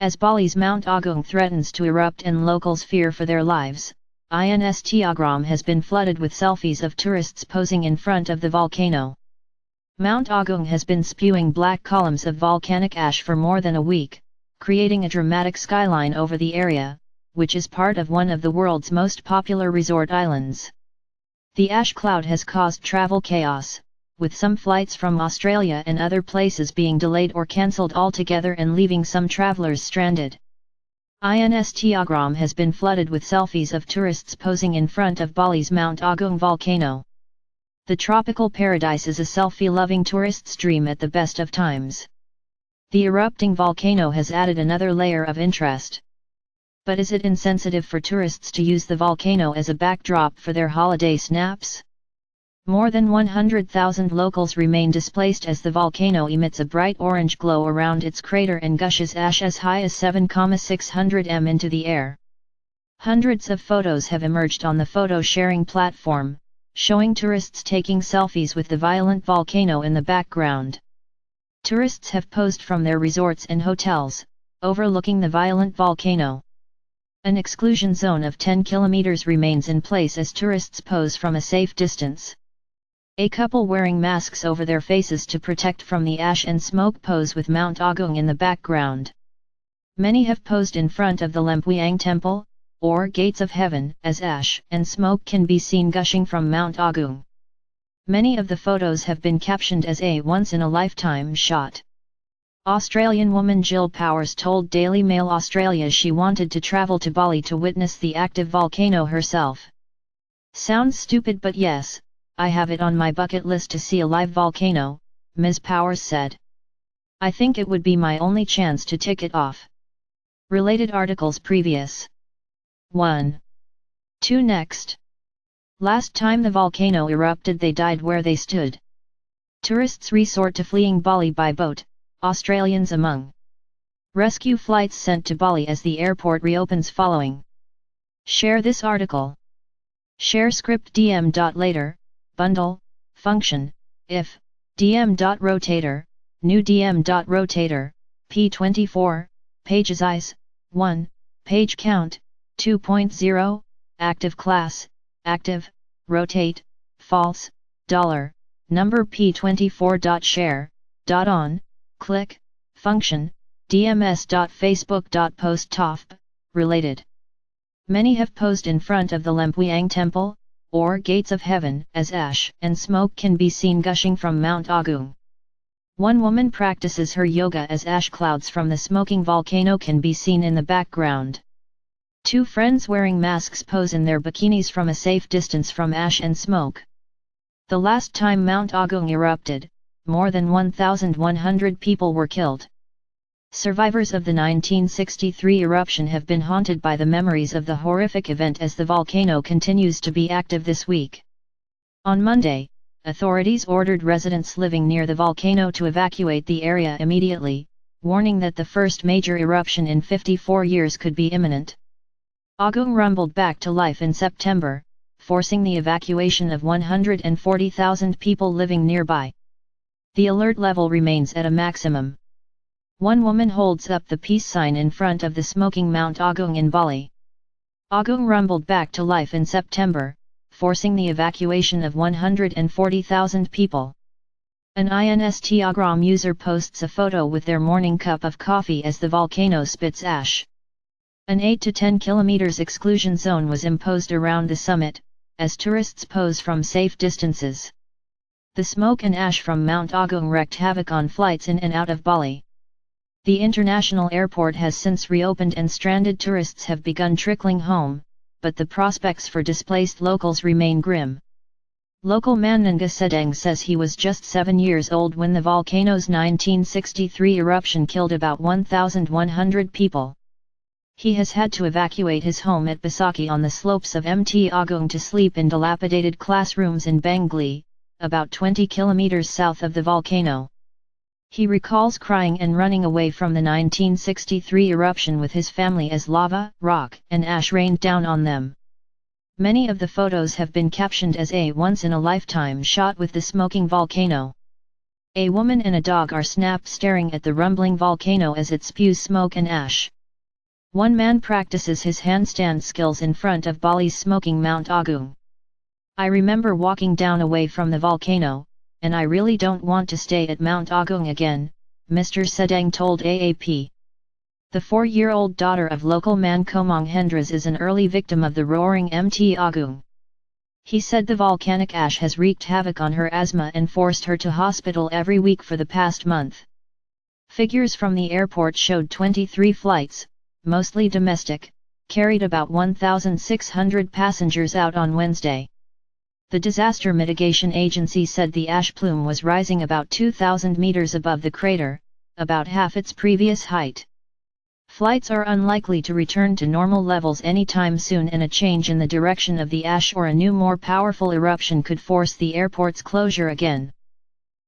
As Bali's Mount Agung threatens to erupt and locals fear for their lives, un.g has been flooded with selfies of tourists posing in front of the volcano. Mount Agung has been spewing black columns of volcanic ash for more than a week, creating a dramatic skyline over the area, which is part of one of the world's most popular resort islands. The ash cloud has caused travel chaos, with some flights from Australia and other places being delayed or cancelled altogether and leaving some travelers stranded. un.g has been flooded with selfies of tourists posing in front of Bali's Mount Agung volcano. The tropical paradise is a selfie-loving tourist's dream at the best of times. The erupting volcano has added another layer of interest. But is it insensitive for tourists to use the volcano as a backdrop for their holiday snaps? More than 100,000 locals remain displaced as the volcano emits a bright orange glow around its crater and gushes ash as high as 7,600 m into the air. Hundreds of photos have emerged on the photo-sharing platform, showing tourists taking selfies with the violent volcano in the background. Tourists have posed from their resorts and hotels, overlooking the violent volcano. An exclusion zone of 10 kilometers remains in place as tourists pose from a safe distance. A couple wearing masks over their faces to protect from the ash and smoke pose with Mount Agung in the background. Many have posed in front of the un.g temple, or Gates of Heaven, as ash and smoke can be seen gushing from Mount Agung. Many of the photos have been captioned as a once-in-a-lifetime shot. Australian woman Jill Powers told Daily Mail Australia she wanted to travel to Bali to witness the active volcano herself. "Sounds stupid, but yes, I have it on my bucket list to see a live volcano," Ms. Powers said. "I think it would be my only chance to tick it off." Related articles previous. 1. 2 next. Last time the volcano erupted they died where they stood. Tourists resort to fleeing Bali by boat, Australians among. Rescue flights sent to Bali as the airport reopens following. Share this article. Share script dm.later, bundle, function, if, dm.rotator, new dm.rotator, p24, page size, 1, page count, 2.0, active class, active, rotate, false, $, number p24.share.on, click, function, dms.facebook.post related. Many have posed in front of the un.g temple, or Gates of Heaven, as ash and smoke can be seen gushing from Mount Agung. One woman practices her yoga as ash clouds from the smoking volcano can be seen in the background. Two friends wearing masks pose in their bikinis from a safe distance from ash and smoke. The last time Mount Agung erupted, more than 1,100 people were killed. Survivors of the 1963 eruption have been haunted by the memories of the horrific event as the volcano continues to be active this week. On Monday, authorities ordered residents living near the volcano to evacuate the area immediately, warning that the first major eruption in 54 years could be imminent. Agung rumbled back to life in September, forcing the evacuation of 140,000 people living nearby. The alert level remains at a maximum. One woman holds up the peace sign in front of the smoking Mount Agung in Bali. Agung rumbled back to life in September, forcing the evacuation of 140,000 people. An Instagram user posts a photo with their morning cup of coffee as the volcano spits ash. An 8 to 10 kilometers exclusion zone was imposed around the summit, as tourists pose from safe distances. The smoke and ash from Mount Agung wreaked havoc on flights in and out of Bali. The international airport has since reopened and stranded tourists have begun trickling home, but the prospects for displaced locals remain grim. Local Mananga Sedang says he was just 7 years old when the volcano's 1963 eruption killed about 1,100 people. He has had to evacuate his home at Besaki on the slopes of Mt Agung to sleep in dilapidated classrooms in Bangli, about 20 kilometers south of the volcano. He recalls crying and running away from the 1963 eruption with his family as lava, rock, and ash rained down on them. Many of the photos have been captioned as a once-in-a-lifetime shot with the smoking volcano. A woman and a dog are snapped staring at the rumbling volcano as it spews smoke and ash. One man practices his handstand skills in front of Bali's smoking Mount Agung. I remember walking down away from the volcano, and I really don't want to stay at Mount Agung again, Mr. Sedang told AAP. The 4-year-old daughter of local man Komang Hendras is an early victim of the roaring Mt Agung. He said the volcanic ash has wreaked havoc on her asthma and forced her to hospital every week for the past month. Figures from the airport showed 23 flights, mostly domestic, carried about 1,600 passengers out on Wednesday. The Disaster Mitigation Agency said the ash plume was rising about 2,000 meters above the crater, about half its previous height. Flights are unlikely to return to normal levels anytime soon, and a change in the direction of the ash or a new more powerful eruption could force the airport's closure again.